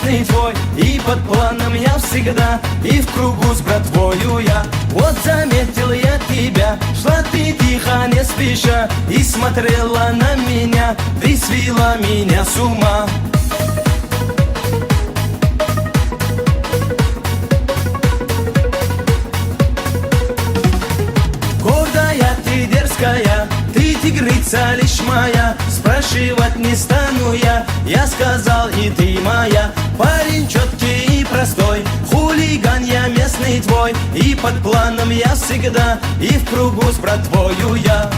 местный твой, и под планом я всегда, и в кругу с братвою я. Вот заметил я тебя, шла ты тихо, не спеша, и смотрела на меня, ты свела меня с ума. Гордая ты, дерзкая, ты тигрица лишь моя, спрашивать не стану я сказал, и ты моя. Парень четкий и простой, хулиган я местный твой, и под планом я всегда, и в кругу с братвою я.